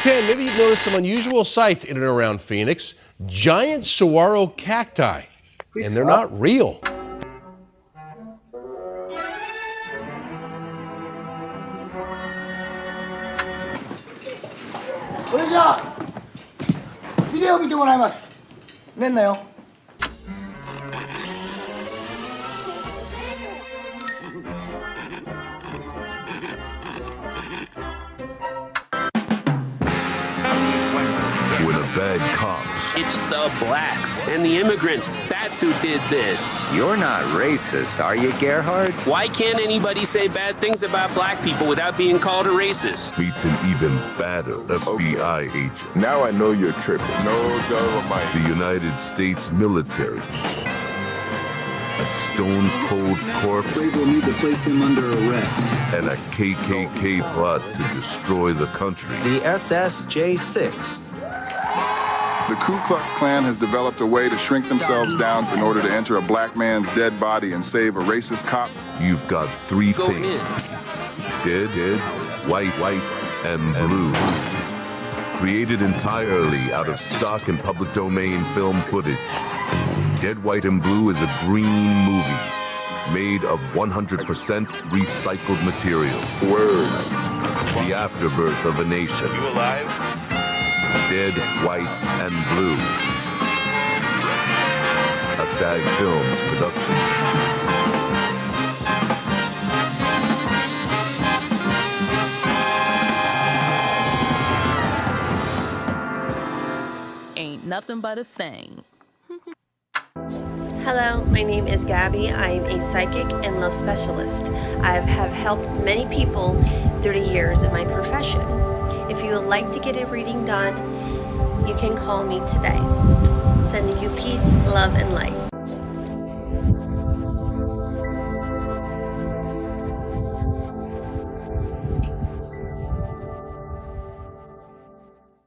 10, maybe you've noticed some unusual sights in and around Phoenix. Giant saguaro cacti, and they're not real. それじゃあビデオ見てもらいます。寝んなよ。When a bad cop. It's the blacks and the immigrants. That's who did this. You're not racist, are you, Gerhard? Why can't anybody say bad things about black people without being called a racist? Meets an even badder FBI agent. Now I know you're tripping. No government. The United States military. A stone-cold corpse. Afraid we'll need to place him under arrest. And a KKK plot to destroy the country. The SSJ-6. The Ku Klux Klan has developed a way to shrink themselves down in order to enter a black man's dead body and save a racist cop. You've got three things. Dead, white, and blue. Created entirely out of stock and public domain film footage. Dead, White, and Blue is a green movie made of 100% recycled material. Word. The afterbirth of a nation. You alive? Dead, White, and Blue. A Stag Films production. Ain't nothing but a thing. Hello, my name is Gabby. I'm a psychic and love specialist. I have helped many people through the years in my profession. If you would like to get a reading done, you can call me today. Sending you peace, love, and light.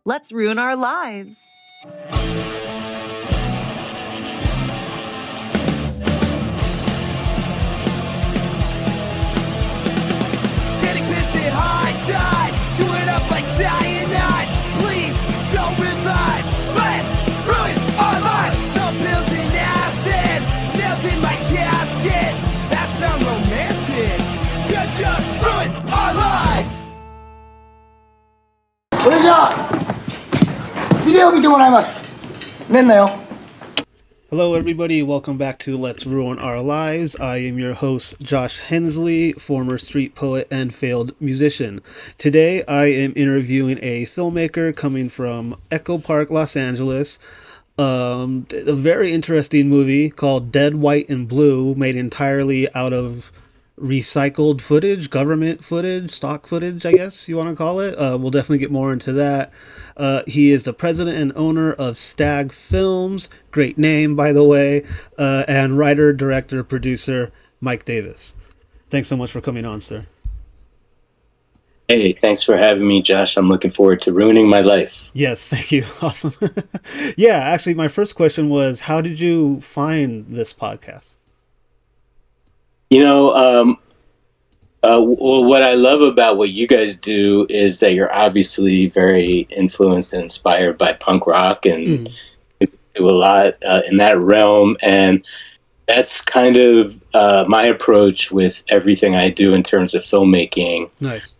Let's ruin our lives. Getting pissed at high tides, chewing up like cyanide. Please don't revive. Let's ruin our lives. Some pills in acid, nails in my casket. That sounds romantic. To just ruin our lives. それじゃあビデオ見てもらいます。寝んなよ。 Hello, everybody. Welcome back to Let's Ruin Our Lives. I am your host, Josh Hensley, former street poet and failed musician. Today, I am interviewing a filmmaker coming from Echo Park, Los Angeles. A very interesting movie called Dead, White, and Blue, made entirely out of recycled footage, government footage, stock footage, I guess you want to call it. We'll definitely get more into that. He is the president and owner of Stag Films, great name, by the way, and writer, director, producer, Mike Davis. Thanks so much for coming on, sir. Hey, thanks for having me, Josh. I'm looking forward to ruining my life. Yes, thank you. Awesome. Yeah, actually, my first question was, how did you find this podcast? You know, well, what I love about what you guys do is that you're obviously very influenced and inspired by punk rock and do a lot in that realm. And that's kind of my approach with everything I do in terms of filmmaking. Nice.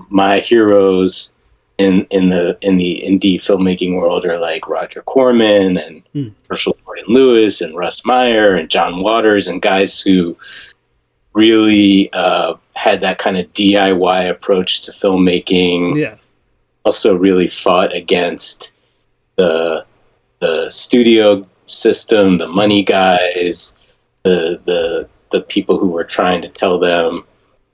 My heroes in the indie filmmaking world are like Roger Corman and Herschel Gordon Lewis and Russ Meyer and John Waters and guys who really had that kind of DIY approach to filmmaking. Yeah. Also really fought against the studio system, the money guys, the people who were trying to tell them,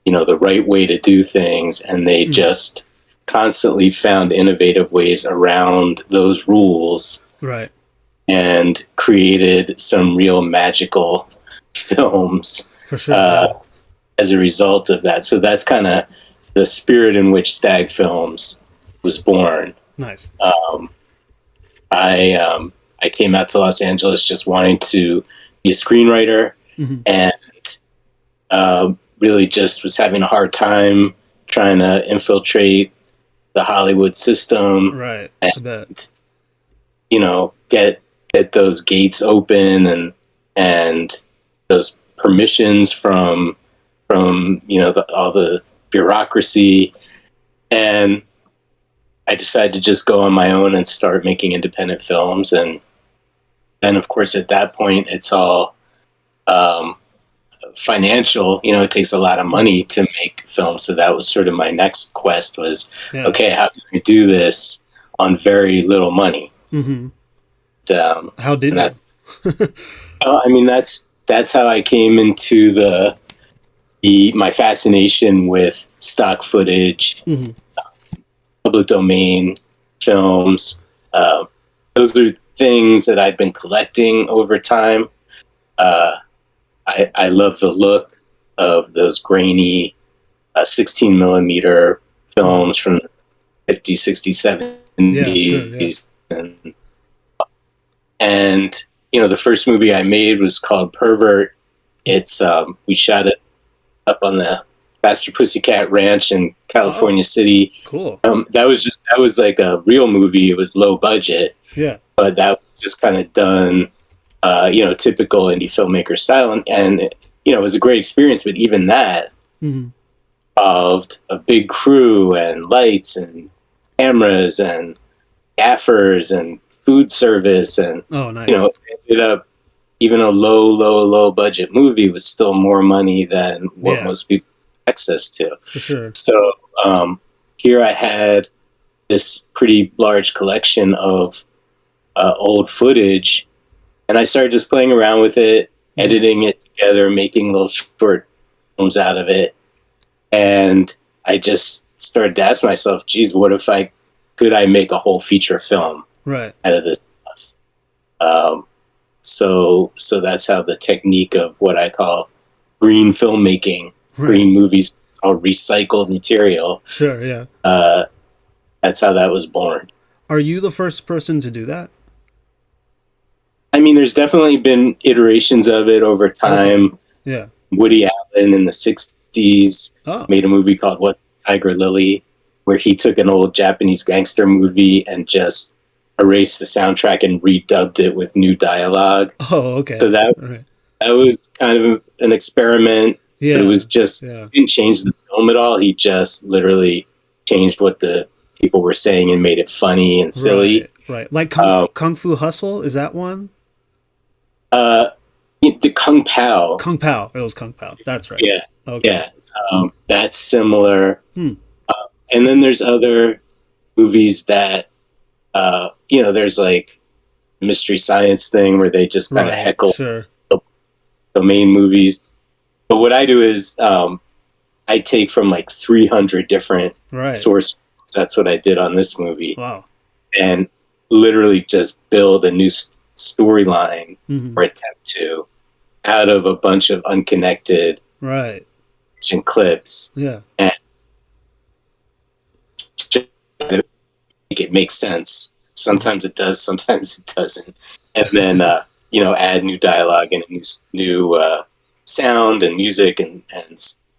you know, the right way to do things, and they just constantly found innovative ways around those rules. Right. And created some real magical films. For sure. As a result of that. So that's kind of the spirit in which Stag Films was born. Nice. I came out to Los Angeles just wanting to be a screenwriter and really just was having a hard time trying to infiltrate the Hollywood system, right? I bet. And you know, get those gates open and those permissions from you know all the bureaucracy, and I decided to just go on my own and start making independent films. And then, of course, at that point, it's all financial. You know, it takes a lot of money to make films. So that was sort of my next quest was, okay, how can I do this on very little money? Mm-hmm. How did you? I mean, that's how I came into my fascination with stock footage, public domain films. Those are things that I've been collecting over time. I love the look of those grainy 16 millimeter films from the 50s, 60s, 70s. And, you know, the first movie I made was called Pervert. It's, we shot it up on the Faster Pussycat Ranch in California City. Cool. That was like a real movie. It was low budget. Yeah. But that was just kind of done, you know, typical indie filmmaker style. And, you know, it was a great experience. But even that involved a big crew and lights and cameras and gaffers and food service. And, nice. You know, it ended up, even a low budget movie was still more money than what most people have access to. For sure. So here I had this pretty large collection of old footage, and I started just playing around with it, editing it together, making little short films out of it. And I just started to ask myself, geez, what if could I make a whole feature film out of this stuff? So that's how the technique of what I call green filmmaking, green movies, it's all recycled material. Sure, yeah. That's how that was born. Are you the first person to do that? I mean, there's definitely been iterations of it over time. Yeah. Woody Allen in the 60s made a movie called What's Tiger Lily, where he took an old Japanese gangster movie and just erased the soundtrack and redubbed it with new dialogue. Oh, okay. So that was kind of an experiment. Yeah. But it was just, didn't change the film at all. He just literally changed what the people were saying and made it funny and silly. Right. Like Kung Fu Hustle, is that one? The Kung Pao. Kung Pao. It was Kung Pao. That's right. Yeah. Okay. Yeah. That's similar. And then there's other movies that, you know, there's like Mystery Science thing where they just kind of heckle the main movies. But what I do is I take from like 300 different sources. That's what I did on this movie. Wow. And literally just build a new storyline or attempt to out of a bunch of unconnected clips. Yeah. And just make it make sense. Sometimes it does, sometimes it doesn't. And then, you know, add new dialogue and a new sound and music and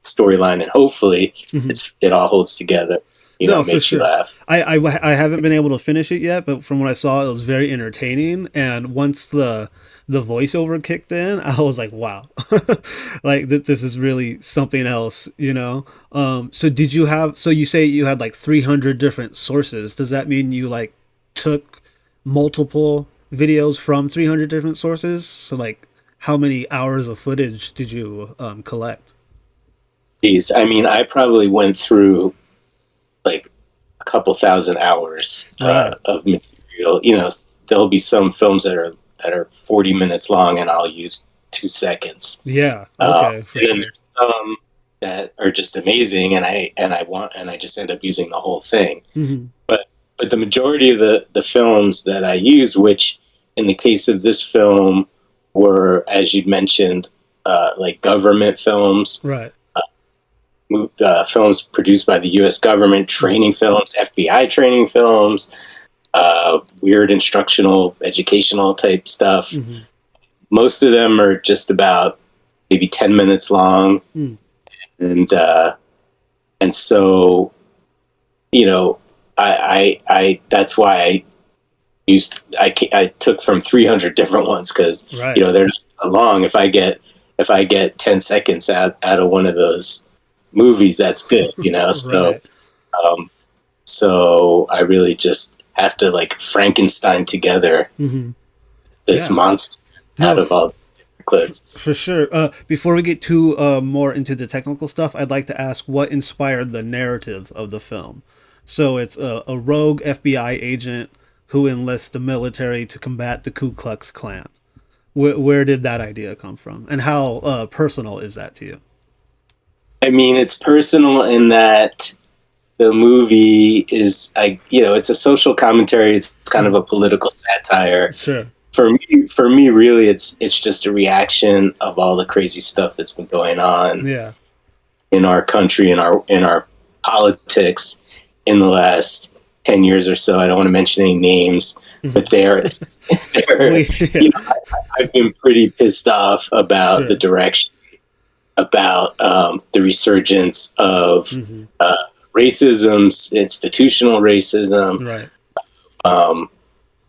storyline. And hopefully it all holds together. You know, makes you laugh. I haven't been able to finish it yet, but from what I saw, it was very entertaining. And once the voiceover kicked in, I was like, wow, like this is really something else, you know? So you say you had like 300 different sources. Does that mean you like took multiple videos from 300 different sources? So like how many hours of footage did you collect? Geez, I mean, I probably went through like a couple thousand hours of material. You know, there'll be some films that are 40 minutes long and I'll use 2 seconds. Yeah. Okay. And then there's some that are just amazing and I just end up using the whole thing. But the majority of the films that I use, which in the case of this film were, as you mentioned, like government films. Right. Films produced by the U.S. government, training films, FBI training films, weird instructional, educational type stuff. Most of them are just about maybe 10 minutes long. And so, you know, I that's why I took from 300 different ones, because Right. you know they're not long. If I get 10 seconds out of one of those movies, that's good, you know. Right. So I really just have to like Frankenstein together this monster out of all these different clips. For sure. Before we get too more into the technical stuff, I'd like to ask what inspired the narrative of the film. So it's a rogue FBI agent who enlists the military to combat the Ku Klux Klan. Where did that idea come from, and how personal is that to you? I mean, it's personal in that the movie is, it's a social commentary. It's kind of a political satire. Sure. For me, really, it's just a reaction of all the crazy stuff that's been going on in our country, in our politics in the last 10 years or so. I don't want to mention any names, but I've been pretty pissed off about the direction, about the resurgence of racism, institutional racism,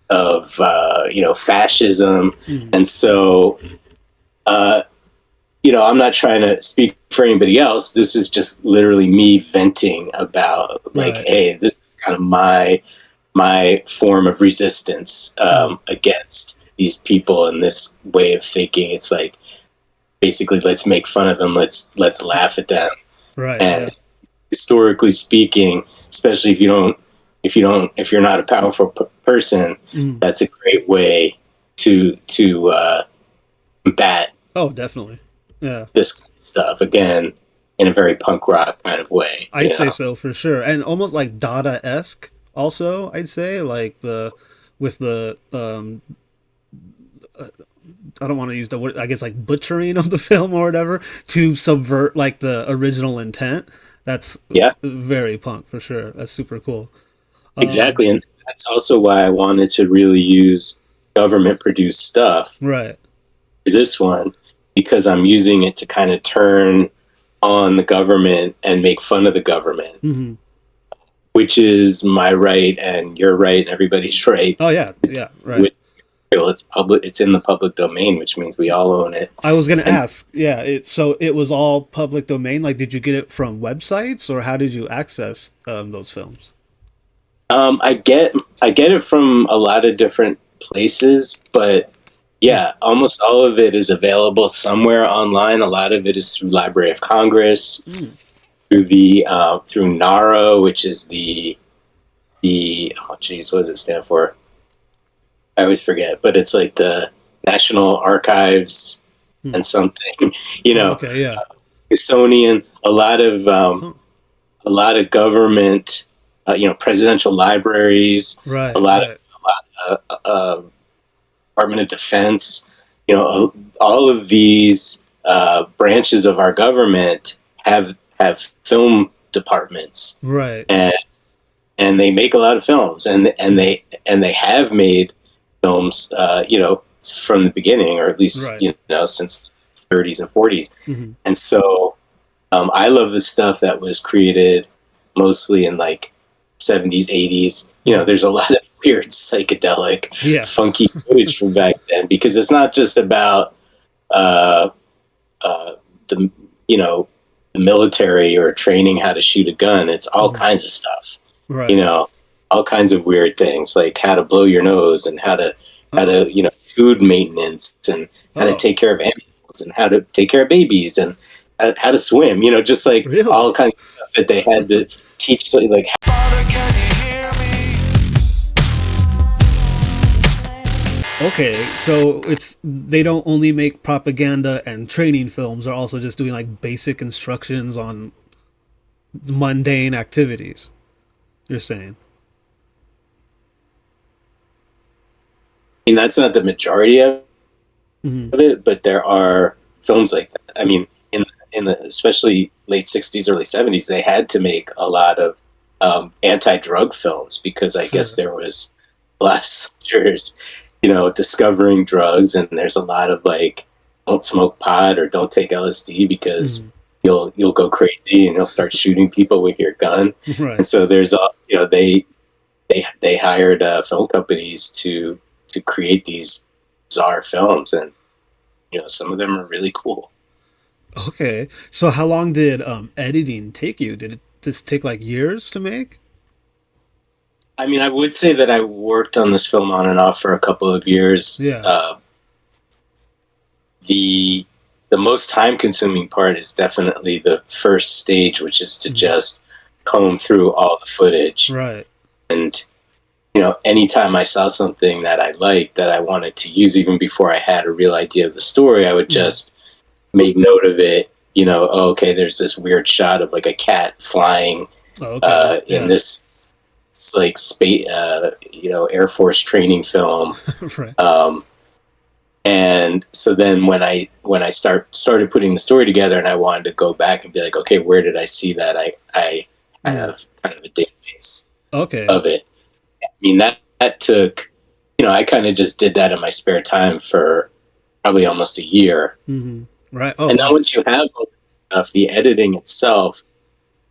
of fascism, and so I'm not trying to speak for anybody else. This is just literally me venting about hey, this is kind of my form of resistance against these people and this way of thinking. It's like basically let's make fun of them, let's laugh at them, and historically speaking, especially if you're not a powerful person, that's a great way to combat. Oh, definitely. Yeah. This kind of stuff, again, in a very punk rock kind of way. I'd say so, for sure. And almost like Dada-esque also, I'd say, like I don't want to use the word, I guess, like butchering of the film or whatever to subvert like the original intent. That's very punk, for sure. That's super cool. Exactly. And that's also why I wanted to really use government produced stuff. Right. This one, because I'm using it to kind of turn on the government and make fun of the government, which is my right and your right and everybody's right. Oh yeah, right. It's public. It's in the public domain, which means we all own it. I was going to ask, so it was all public domain. Like, did you get it from websites, or how did you access those films? I get it from a lot of different places, but yeah, almost all of it is available somewhere online. A lot of it is through Library of Congress, through NARA, which is the what does it stand for? I always forget, but it's like the National Archives and something, Okay, yeah. Smithsonian, a lot of government, presidential libraries, right, a lot of Department of Defense, all of these branches of our government have film departments, right, and they make a lot of films, and they have made films, from the beginning, or at least since the 30s and 40s, and so I love the stuff that was created mostly in like 70s, 80s. There's a lot of weird psychedelic, funky footage from back then, because it's not just about the military or training how to shoot a gun. It's all kinds of stuff, all kinds of weird things, like how to blow your nose, and how to food maintenance, and how to take care of animals, and how to take care of babies, and how to swim, just like all kinds of stuff that they had to teach, like. Okay, so they don't only make propaganda and training films, they're also just doing like basic instructions on mundane activities, you're saying? I mean, that's not the majority of it, but there are films like that. I mean, in the especially late 60s, early 70s, they had to make a lot of anti-drug films, because I guess there was a lot of soldiers discovering drugs, and there's a lot of like, don't smoke pot or don't take LSD, because you'll go crazy and you'll start shooting people with your gun. Right. And so there's they they hired film companies to create these bizarre films, and some of them are really cool. Okay, so how long did editing take you? Did it just take like years to make? I mean, I would say that I worked on this film on and off for a couple of years. Yeah. The most time consuming part is definitely the first stage, which is to just comb through all the footage. Right. And anytime I saw something that I liked, that I wanted to use, even before I had a real idea of the story, I would just make note of it. Okay, there's this weird shot of like a cat flying in this like space, Air Force training film. Right. And so then when I started putting the story together, and I wanted to go back and be like, okay, where did I see that? I have kind of a database of it. I mean, that took, I kind of just did that in my spare time for probably almost a year. Mm-hmm. Right. And then once you have all this stuff, the editing itself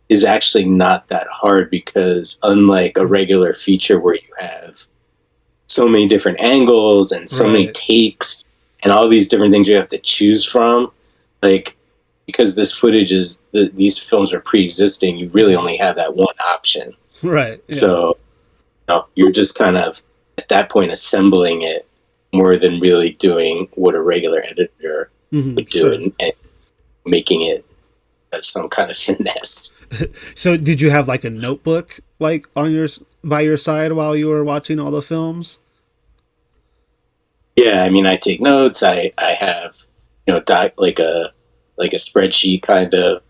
is actually not that hard, because unlike a regular feature where you have so many different angles and so many takes and all these different things you have to choose from, like, because this footage is, these films are pre-existing, you really only have that one option. Right. Yeah. So you're just kind of at that point assembling it more than really doing what a regular editor would do, and making it have some kind of finesse. So did you have like a notebook like by your side while you were watching all the films? Yeah, I mean, I take notes. I have like a spreadsheet kind of,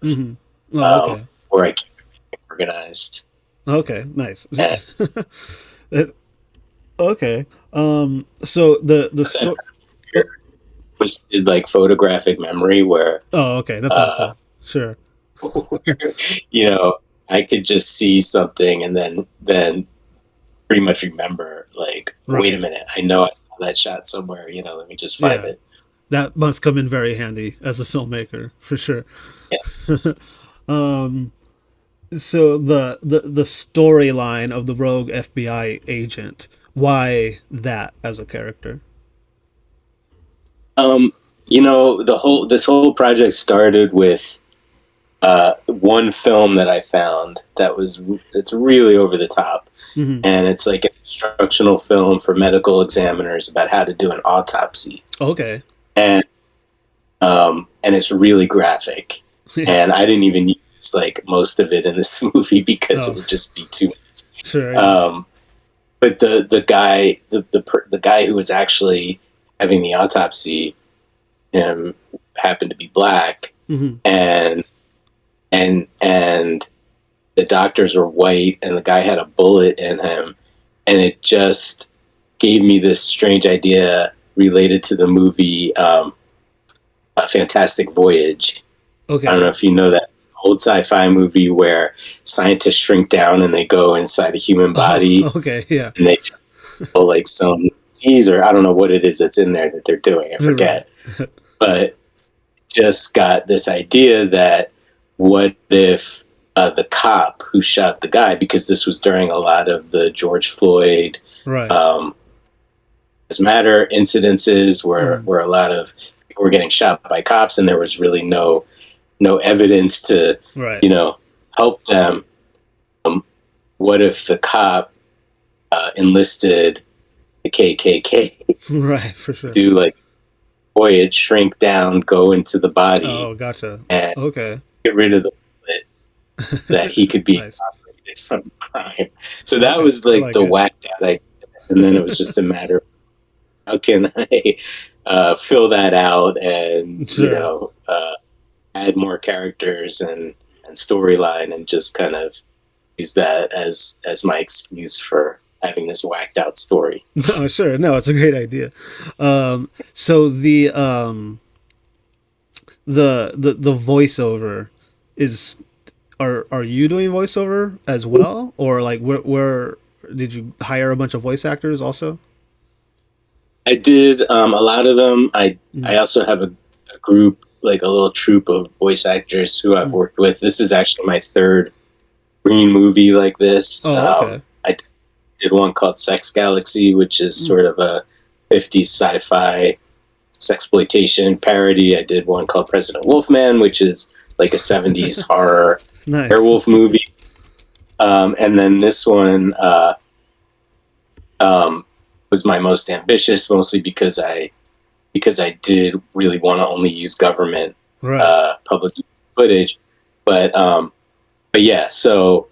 where I keep it organized. Okay, nice. Okay. So the was like photographic memory, where okay, that's helpful. Sure. I could just see something and then pretty much remember, like, wait a minute, I know I saw that shot somewhere. Let me just find it. That must come in very handy as a filmmaker, for sure. Yeah. So the storyline of the rogue FBI agent, why that as a character? This whole project started with one film that I found it's really over the top, and it's like an instructional film for medical examiners about how to do an autopsy. Okay. And it's really graphic, and I didn't even use like most of it in this movie because it would just be too much. Sure. Yeah. But the guy who was actually having the autopsy happened to be black, and the doctors were white, and the guy had a bullet in him, and it just gave me this strange idea related to the movie A Fantastic Voyage. Okay. I don't know if you know that old sci-fi movie where scientists shrink down and they go inside a human body. Okay, yeah. And they pull like some disease, or I don't know what it is that's in there that they're doing. I forget. But just got this idea that what if the cop who shot the guy, because this was during a lot of the George Floyd Matter incidences where a lot of people were getting shot by cops, and there was really no evidence to help them. What if the cop enlisted the KKK? Right, for sure. Do like voyage, shrink down, go into the body. Oh, gotcha. And okay. Get rid of the bullet that he could be operated from crime. So that was like the whacked out idea. And then it was just a matter of how can I fill that out and add more characters and storyline, and just kind of use that as my excuse for having this whacked out story. No, sure. No, it's a great idea. So the voiceover is, are you doing voiceover as well, or like where did you hire a bunch of voice actors also? I did a lot of them. I also have a group, like a little troupe of voice actors who I've worked with. This is actually my third green movie like this. Oh, okay. did one called Sex Galaxy, which is sort of a 50s sci-fi sexploitation parody. I did one called President Wolfman, which is like a 70s horror werewolf movie. And then this one was my most ambitious, mostly because I did really want to only use government public footage. But yeah, so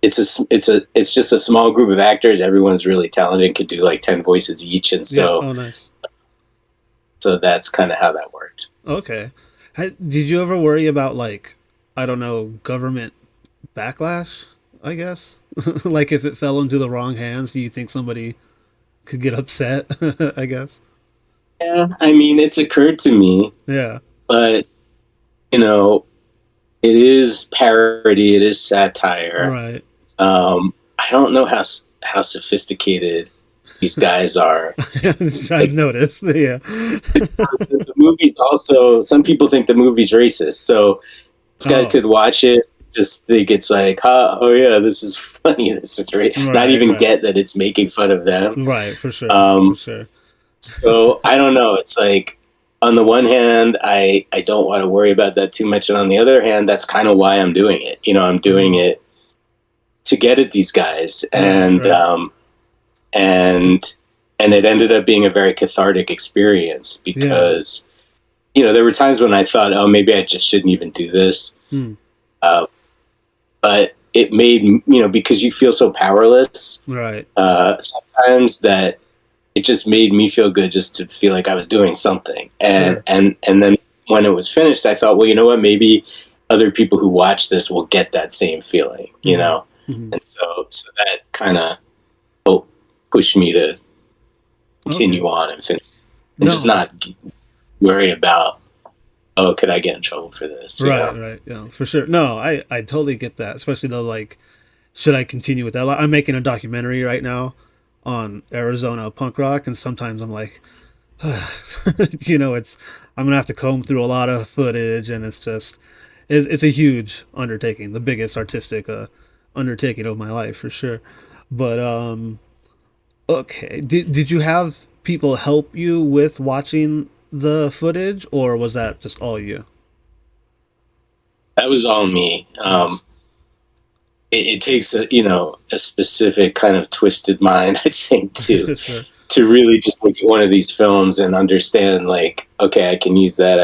it's just a small group of actors. Everyone's really talented and could do like 10 voices each, and so nice. So that's kind of how that worked. Okay. Did you ever worry about, like, I don't know, government backlash, I guess? Like, if it fell into the wrong hands, do you think somebody could get upset, I guess? Yeah, I mean, it's occurred to me. Yeah. But, you know, it is parody, it is satire. Right. I don't know how sophisticated these guys are. I've noticed, yeah. The movie's also, some people think the movie's racist, so this guy could watch it, just think it's like, oh yeah, this is funny, this is great. Not even get that it's making fun of them. Right, for sure. For sure. So, I don't know, it's like, on the one hand, I don't want to worry about that too much, and on the other hand, that's kind of why I'm doing it. You know, I'm doing it to get at these guys, and and it ended up being a very cathartic experience because, you know, there were times when I thought, oh, maybe I just shouldn't even do this. But it made, you know, because you feel so powerless, right? Sometimes that it just made me feel good just to feel like I was doing something. And and then when it was finished, I thought, well, you know what, maybe other people who watch this will get that same feeling, you know? And so that kind of pushed me to continue on and finish, and just not worry about, oh, could I get in trouble for this? Right, yeah, for sure. No, I totally get that, especially though, like, should I continue with that? I'm making a documentary right now on Arizona punk rock, and sometimes I'm like, you know, I'm gonna have to comb through a lot of footage, and it's a huge undertaking, the biggest artistic undertaking of my life for sure. But okay, did you have people help you with watching the footage, or was that just all you? That was all me. It takes a specific kind of twisted mind, I think, to really just look at one of these films and understand, like, okay, I can use that.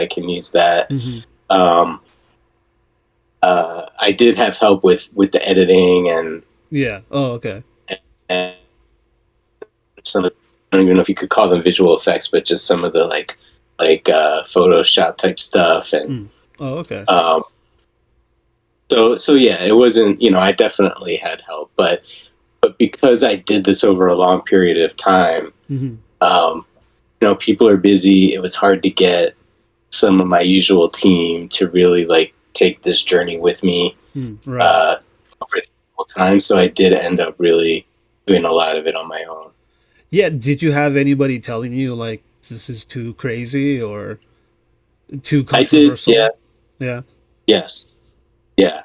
I did have help with the editing and and some of, I don't even know if you could call them visual effects, but just some of the like Photoshop type stuff and So yeah, it wasn't, you know, I definitely had help, but because I did this over a long period of time, you know, people are busy. It was hard to get some of my usual team to really like take this journey with me over the whole time. So I did end up really doing a lot of it on my own. Yeah. Did you have anybody telling you like this is too crazy or too controversial? I did, yeah. Yes. Yeah.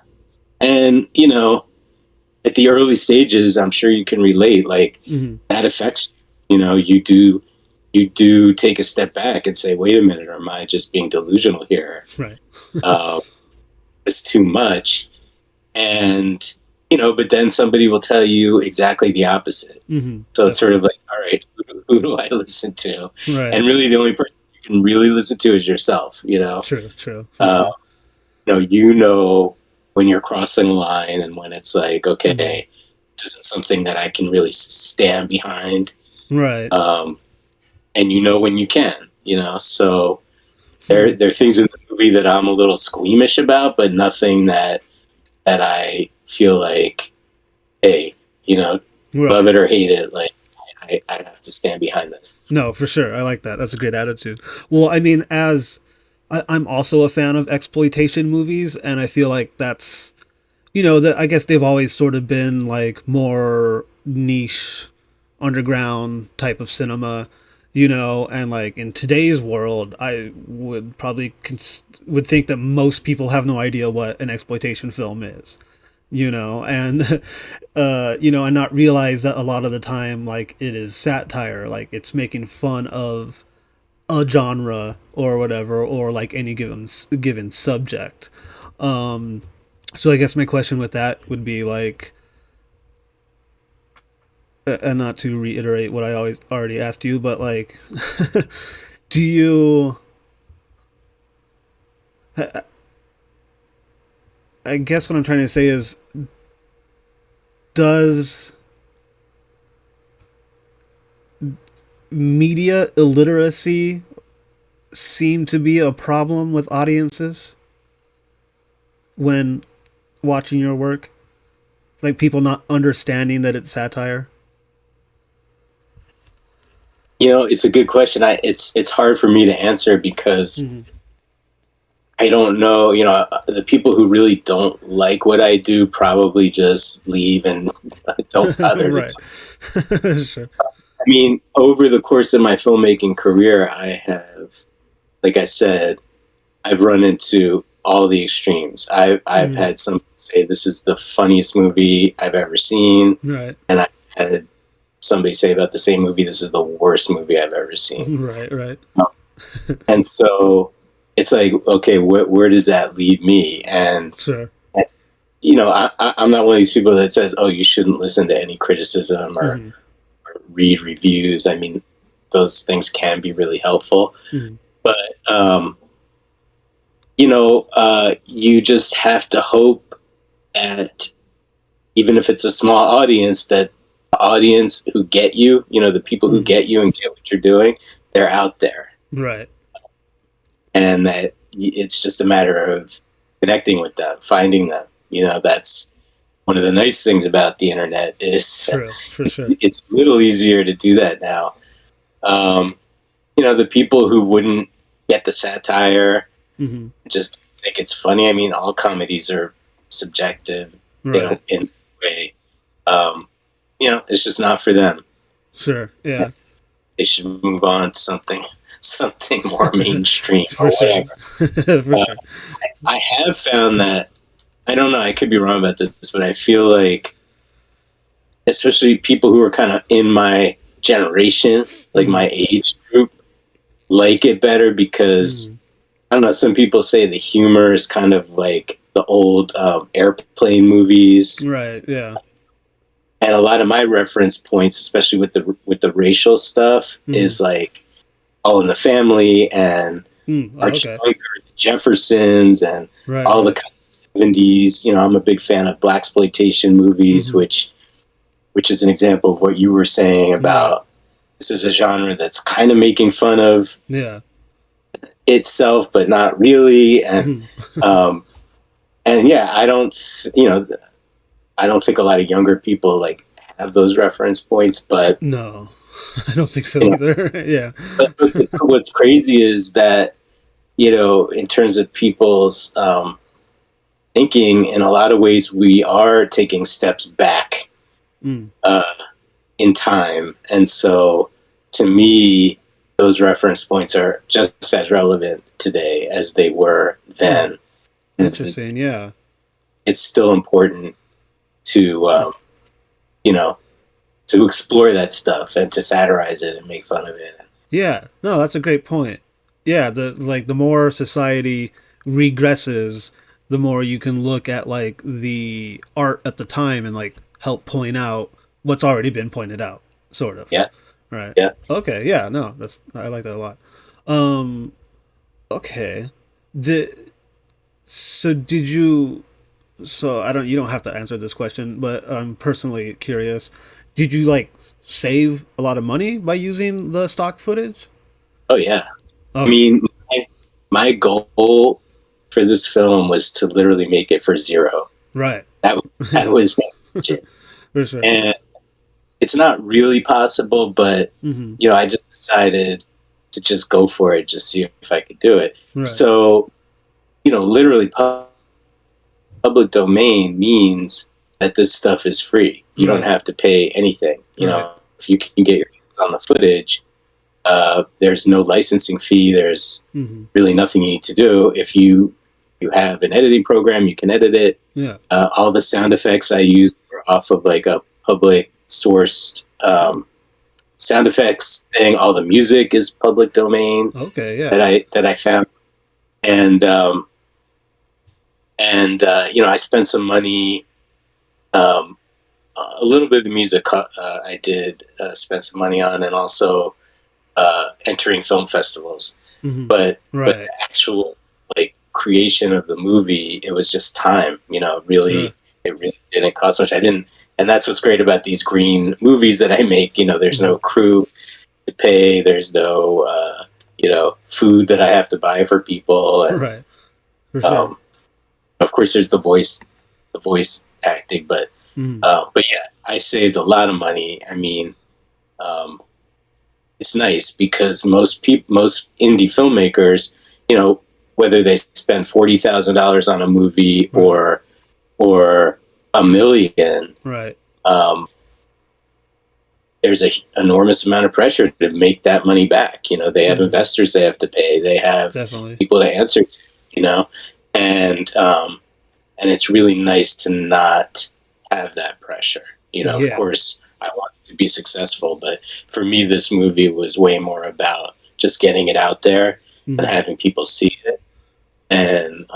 And, you know, at the early stages, I'm sure you can relate, like that affects, you know, you do take a step back and say, wait a minute, or am I just being delusional here? Right. It's too much. And, you know, but then somebody will tell you exactly the opposite. So it's sort of like, all right, who do I listen to? Right. And really the only person you can really listen to is yourself, you know? True. You know when you're crossing a line and when it's like, okay, this isn't something that I can really stand behind. Right. And you know when you can, you know, so there are things in the movie that I'm a little squeamish about, but nothing that I feel like, hey, you know, love it or hate it, like I have to stand behind this. No, for sure. I like that. That's a great attitude. Well, I mean, I'm also a fan of exploitation movies, and I feel like that's, you know, I guess they've always sort of been like more niche, underground type of cinema, you know, and like in today's world, I would probably would think that most people have no idea what an exploitation film is, and and not realize that a lot of the time, like, it is satire, like it's making fun of a genre or whatever, or like any given subject. So I guess my question with that would be like, and not to reiterate what I always already asked you, but like, do you? I guess what I'm trying to say is, does media illiteracy seem to be a problem with audiences when watching your work? Like people not understanding that it's satire? It's a good question. It's hard for me to answer because I don't know. The people who really don't like what I do probably just leave and don't bother. Right. Sure. I mean, over the course of my filmmaking career, I have, like I said, I've run into all the extremes. I've had some say this is the funniest movie I've ever seen, Right. and I've had somebody say about the same movie, this is the worst movie I've ever seen. Right. And so it's like, okay, where does that leave me? And Sure. I'm not one of these people that says, oh, you shouldn't listen to any criticism or read reviews. I mean, those things can be really helpful, but you just have to hope at, even if it's a small audience, that the audience who get you, the people who get you and get what you're doing, they're out there. Right. And that it's just a matter of connecting with them, finding them. That's one of the nice things about the internet is True, for sure. It's a little easier to do that now. The people who wouldn't get the satire, just think it's funny. I mean, all comedies are subjective, Right. in a way. It's just not for them. Sure. Yeah. They should move on to something more mainstream For or sure. whatever. For sure. I have found that, I don't know, I could be wrong about this, but I feel like, especially people who are kind of in my generation, like my age group, like it better because, I don't know, some people say the humor is kind of like the old airplane movies. Right. Yeah. And a lot of my reference points, especially with the racial stuff, is like All in the Family and Archie Bunker, the Jeffersons, and all the kind of 70s. I'm a big fan of blaxploitation movies, which is an example of what you were saying about this is a genre that's kind of making fun of itself, but not really. And and yeah, I don't think a lot of younger people like have those reference points, but no, I don't think so either. Yeah. But what's crazy is that, in terms of people's thinking, in a lot of ways, we are taking steps back in time. And so to me, those reference points are just as relevant today as they were then. Interesting. Yeah. It's still important to, to explore that stuff and to satirize it and make fun of it. Yeah, no, that's a great point. Yeah, the more society regresses, the more you can look at like the art at the time and like help point out what's already been pointed out, sort of. Yeah. Right. Yeah. Okay. Yeah. No, I like that a lot. Okay. Did you? So you don't have to answer this question, but I'm personally curious. Did you like save a lot of money by using the stock footage? Oh yeah. Okay. I mean, my goal for this film was to literally make it for zero. Right. That was my budget. For sure. And it's not really possible, but I just decided to just go for it, just see if I could do it. Right. So, literally public domain means that this stuff is free. You don't have to pay anything. If you can get your hands on the footage, there's no licensing fee. There's really nothing you need to do. If you you have an editing program, you can edit it. Yeah. All the sound effects I use are off of like a public sourced sound effects thing. All the music is public domain. Okay, yeah. That I found, and I spent some money. A little bit of the music I did spend some money on, and also entering film festivals. Mm-hmm. But the actual like creation of the movie, it was just time. Really, Sure. It really didn't cost much. I didn't, and that's what's great about these green movies that I make. There's no crew to pay. There's no food that I have to buy for people. And, Right. For sure. of course, there's the voice acting, but yeah, I saved a lot of money. I mean, it's nice because most indie filmmakers, whether they spend $40,000 on a movie or $1 million, right? There's an enormous amount of pressure to make that money back. They have investors they have to pay. They have Definitely people to answer to. And it's really nice to not have that pressure. Of course, I want it to be successful, but for me, this movie was way more about just getting it out there and having people see it and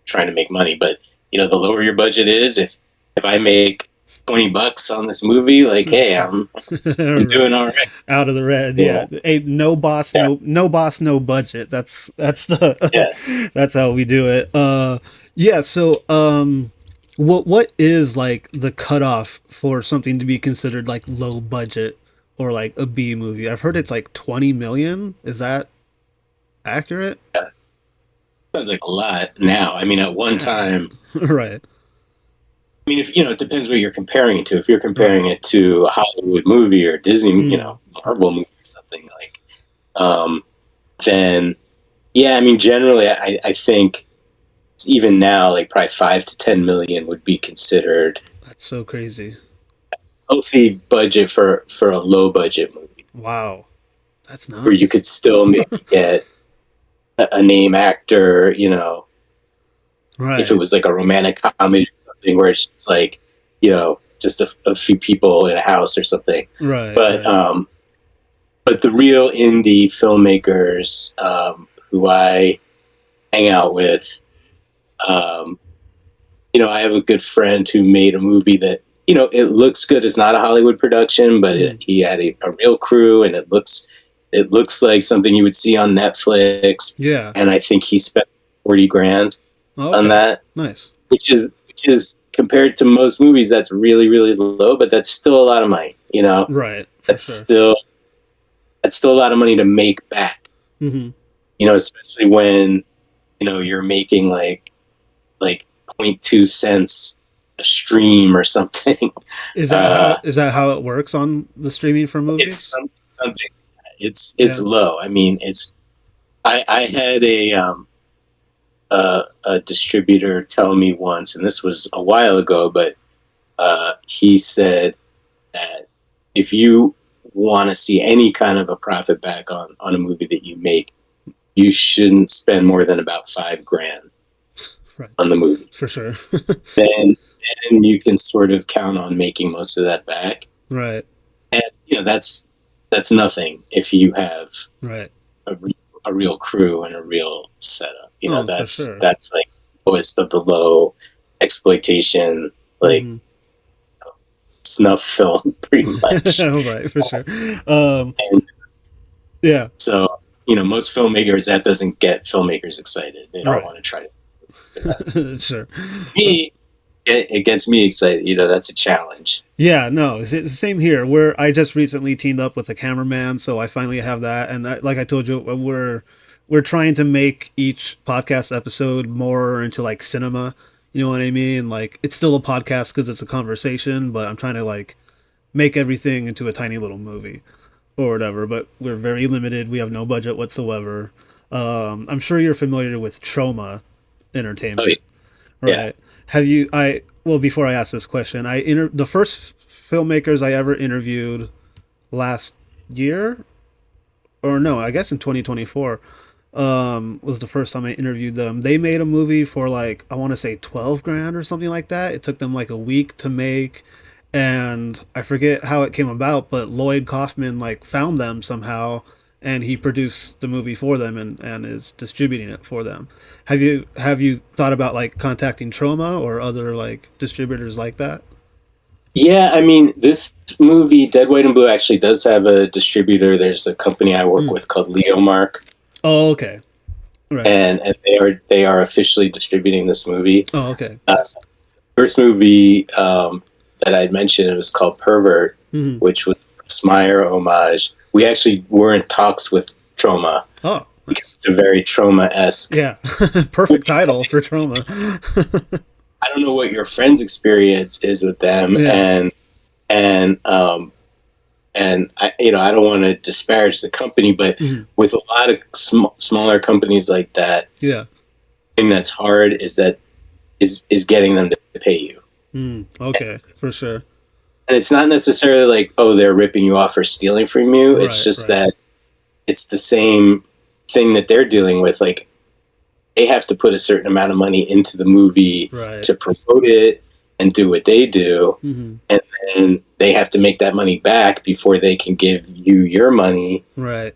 trying to make money. But the lower your budget is, if I make $20 on this movie, like, hey, I'm doing all right. Out of the red, yeah. Hey, no boss, no boss, no budget. That's the that's how we do it. So what is like the cutoff for something to be considered like low budget or like a B movie? I've heard it's like 20 million. Is that accurate? Yeah. Sounds like a lot now. I mean, at one time, right. I mean, if it depends what you're comparing it to. If you're comparing it to a Hollywood movie or Disney, Marvel movie or something like, then yeah. I mean, generally, I think even now, like probably 5 to 10 million would be considered. That's so crazy. Healthy budget for a low budget movie. Wow, that's nice. Where you could still maybe get a name actor, right? If it was like a romantic comedy or something, where it's just like, just a few people in a house or something, right? But the real indie filmmakers who I hang out with. I have a good friend who made a movie that, it looks good. It's not a Hollywood production, but he had a real crew, and it looks like something you would see on Netflix. Yeah. And I think he spent $40,000 on that. Nice. Which is compared to most movies, that's really, really low, but that's still a lot of money, Right. That's still a lot of money to make back. Mm-hmm. Especially when, you're making like 0.2 cents a stream or something. Is that how it works on the streaming for movies? It's something. It's low. I mean, I had a distributor tell me once, and this was a while ago, but he said that if you want to see any kind of a profit back on a movie that you make, you shouldn't spend more than about $5,000 on the movie. For sure. then you can sort of count on making most of that back. Right. And that's nothing if you have a real crew and a real setup. That's like lowest of the low exploitation, like snuff film, pretty much. Right, for sure. So most filmmakers, that doesn't get filmmakers excited. They don't want to try to. Sure. Me, it gets me excited. That's a challenge. Yeah, no, it's the same here. Where I just recently teamed up with a cameraman, so I finally have that. And like I told you, we're trying to make each podcast episode more into like cinema. You know what I mean? Like, it's still a podcast because it's a conversation, but I'm trying to like make everything into a tiny little movie or whatever. But we're very limited. We have no budget whatsoever. I'm sure you're familiar with Trauma Entertainment, right? Yeah. Have you? Before I ask this question, the first filmmakers I ever interviewed last year, or no, I guess in 2024, was the first time I interviewed them. They made a movie for like, I want to say 12 grand or something like that. It took them like a week to make, and I forget how it came about, but Lloyd Kaufman like found them somehow, and he produced the movie for them and is distributing it for them. Have you thought about like contacting Troma or other like distributors like that? Yeah, I mean, this movie, Dead, White, and Blue, actually does have a distributor. There's a company I work with called Leomark. Oh, okay. Right. And they are officially distributing this movie. Oh, okay. First movie that I mentioned, it was called Pervert, which was a Smyer homage. We actually were in talks with Troma. Oh, because it's a very Troma-esque. Yeah, perfect title for Troma. I don't know what your friend's experience is with them, and I, I don't want to disparage the company, but with a lot of smaller companies like that, the thing that's hard is getting them to pay you. Okay, for sure. And it's not necessarily like, oh, they're ripping you off or stealing from you. It's just that it's the same thing that they're dealing with. Like, they have to put a certain amount of money into the movie to promote it and do what they do. And then they have to make that money back before they can give you your money. Right.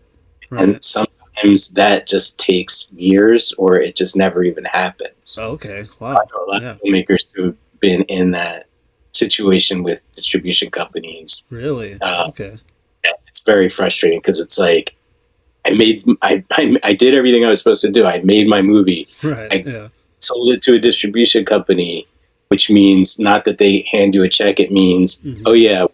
And sometimes that just takes years, or it just never even happens. Okay. Wow. I know a lot of filmmakers who've been in that situation with distribution companies. Really? Okay. Yeah, it's very frustrating because it's like, I did everything I was supposed to do. I made my movie. Right. I sold it to a distribution company, which means not that they hand you a check. It means, oh yeah,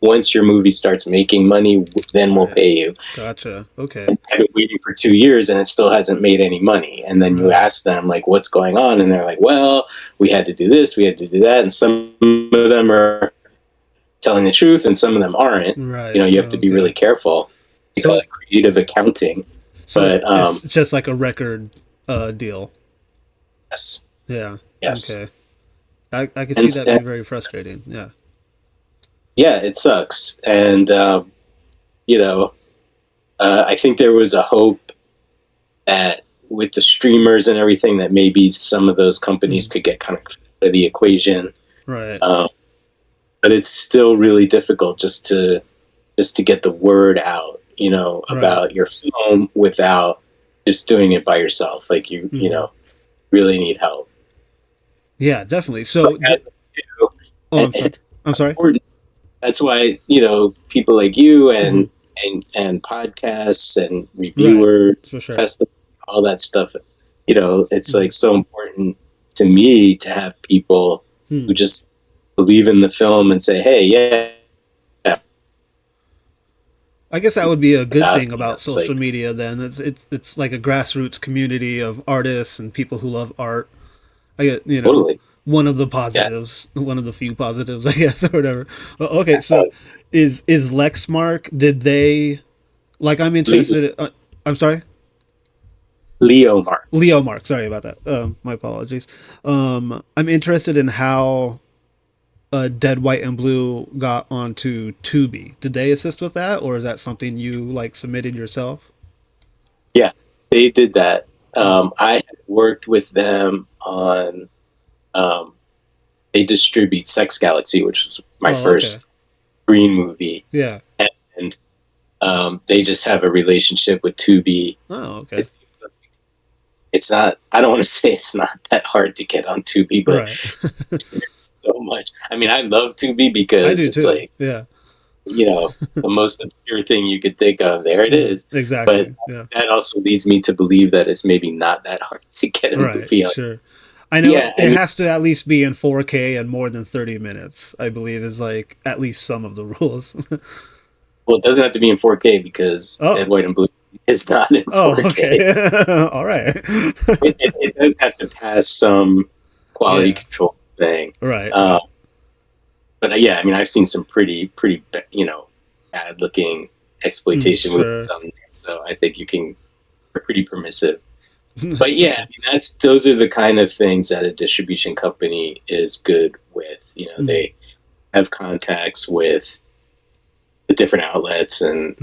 once your movie starts making money, then we'll pay you. Gotcha. Okay. And I've been waiting for 2 years and it still hasn't made any money. And then you ask them like, what's going on? And they're like, well, we had to do this, we had to do that. And some of them are telling the truth and some of them aren't. Right. You have to be really careful. You call it creative accounting. So but it's just like a record deal. Yes. Yeah. Yes. Okay. I can see that being very frustrating. Yeah. Yeah, it sucks. And, I think there was a hope that with the streamers and everything that maybe some of those companies could get kind of out of the equation. Right. But it's still really difficult just to get the word out, about your film without just doing it by yourself. Like you really need help. Yeah, definitely. So, I'm sorry. That's why people like you and podcasts and reviewers, festivals, all that stuff. It's like so important to me to have people who just believe in the film and say, "Hey, yeah." I guess that would be a good thing about social media. Then it's like a grassroots community of artists and people who love art. I get totally. One of the positives, one of the few positives, I guess, or whatever. Okay, so is Lexmark? Did they like? I'm interested. I'm sorry. Leomark. Sorry about that. My apologies. I'm interested in how Dead, White, and Blue got onto Tubi. Did they assist with that, or is that something you like submitted yourself? Yeah, they did that. I worked with them on. They distribute Sex Galaxy, which was my first screen movie. Yeah, and they just have a relationship with Tubi. Oh, okay. It's not. I don't want to say it's not that hard to get on Tubi, but there's so much. I mean, I love Tubi because it's like, the most obscure thing you could think of. There it is. Exactly. But that also leads me to believe that it's maybe not that hard to get a movie on. Sure. I know it has to at least be in 4K and more than 30 minutes, I believe, is like at least some of the rules. Well, it doesn't have to be in 4K because Dead, White, and Blue is not in 4K. Oh, okay. All right. it does have to pass some quality control thing. Right. But yeah, I mean, I've seen some pretty, bad looking exploitation movies on there, so I think they're pretty permissive. But yeah, I mean, those are the kind of things that a distribution company is good with. They have contacts with the different outlets and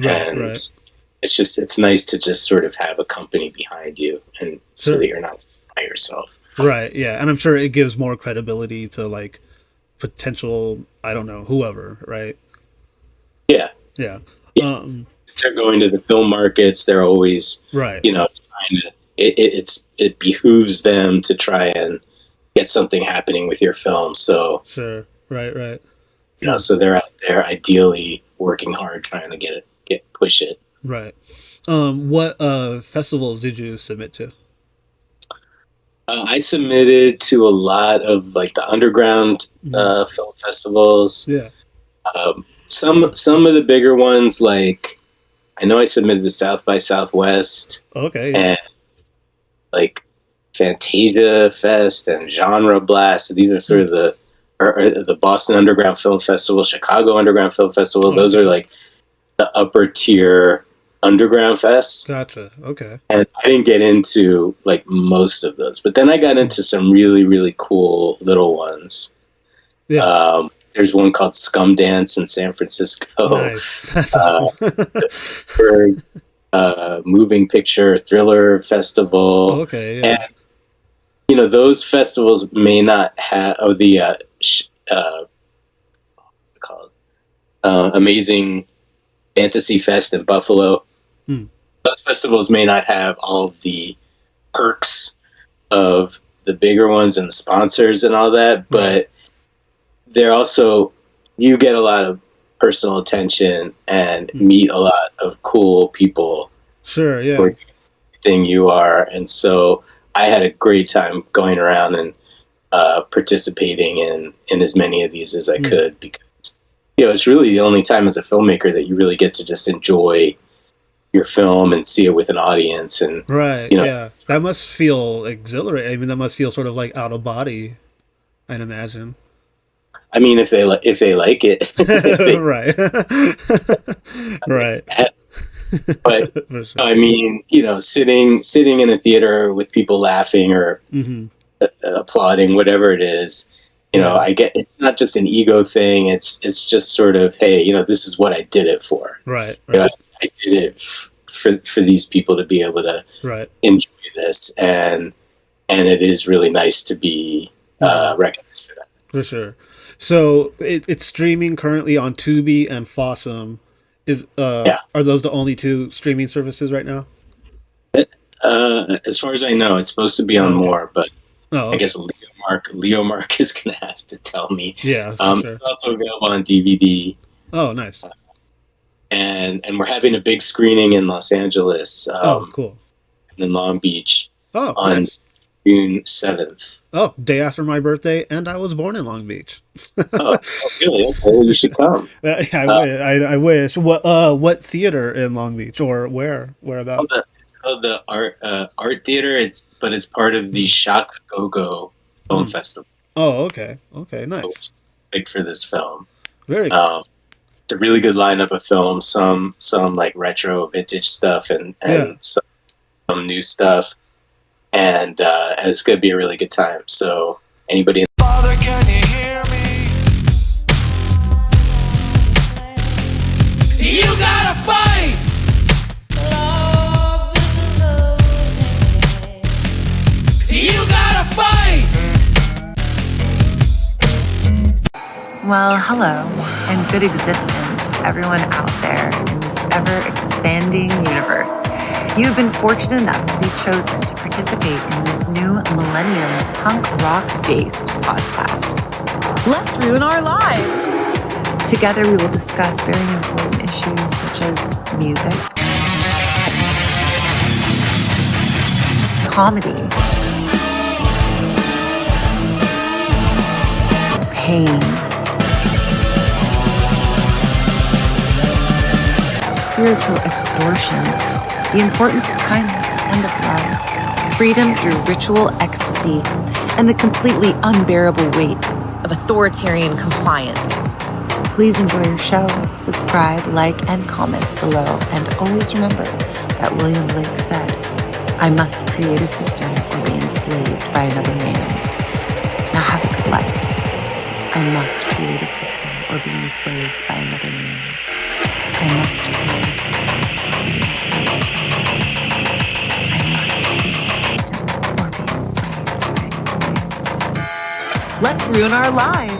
it's nice to just sort of have a company behind you, and so Sure. that you're not by yourself. Right. Yeah. And I'm sure it gives more credibility to like potential, I don't know, whoever, right? Yeah. Yeah. If they're going to the film markets, they're always, right. Trying to, it behooves them to try and get something happening with your film. So sure. Right. So they're out there ideally working hard trying to push it. Right. What festivals did you submit to? I submitted to a lot of like the underground film festivals. Yeah. Some of the bigger ones, like I know I submitted to South by Southwest. Okay. And like Fantasia Fest and Genre Blast. These are sort of the Boston Underground Film Festival, Chicago Underground Film Festival. Those are like the upper tier underground fests. Gotcha. Okay. And I didn't get into like most of those, but then I got into some really, really cool little ones. Yeah. There's one called Scum Dance in San Francisco. Nice. That's awesome. Moving Picture Thriller Festival. Okay. Yeah. And those festivals may not have Amazing Fantasy Fest in Buffalo. Those festivals may not have all of the perks of the bigger ones and the sponsors and all that, but they're also, you get a lot of personal attention and meet a lot of cool people. Sure, yeah. Thing you are. And so I had a great time going around and participating in as many of these as I could, because it's really the only time as a filmmaker that you really get to just enjoy your film and see it with an audience. And yeah, that must feel exhilarating. I mean, that must feel sort of like out of body, I'd imagine. I mean, if they like it, right. But sure. I mean, sitting in a theater with people laughing or applauding, whatever it is, I get, it's not just an ego thing. It's just sort of, hey, this is what I did it for. Right. I did it for these people to be able to enjoy this, and it is really nice to be recognized for that. For sure. So it's streaming currently on Tubi and Fossum. Are those the only two streaming services right now? As far as I know, it's supposed to be on more, but I guess Leo Mark is going to have to tell me. Yeah, sure. It's also available on DVD. Oh, nice. And we're having a big screening in Los Angeles. Cool. And in Long Beach. Oh, on nice. June 7th. Oh, day after my birthday, and I was born in Long Beach. Oh, really? Okay, well, you should come. I wish. What theater in Long Beach, or whereabouts? The art theater. It's part of the Shock Go-Go Film Festival. Oh, okay, nice. Which is big for this film. Very cool. It's a really good lineup of films. Some like retro vintage stuff, and some new stuff. And it's going to be a really good time. So anybody in Father, can you hear me? You gotta fight! You gotta fight! Well, hello, and good existence to everyone out there in this ever-expanding universe. You've been fortunate enough to be chosen to participate in this new Millennium's punk rock-based podcast. Let's ruin our lives! Together we will discuss very important issues such as music, comedy, pain, spiritual extortion, the importance of kindness and of love, freedom through ritual ecstasy, and the completely unbearable weight of authoritarian compliance. Please enjoy your show, subscribe, like, and comment below, and always remember that William Blake said, "I must create a system or be enslaved by another man's." Now have a good life. I must create a system or be enslaved by another man's. I must create a system or be enslaved. ruin our lives.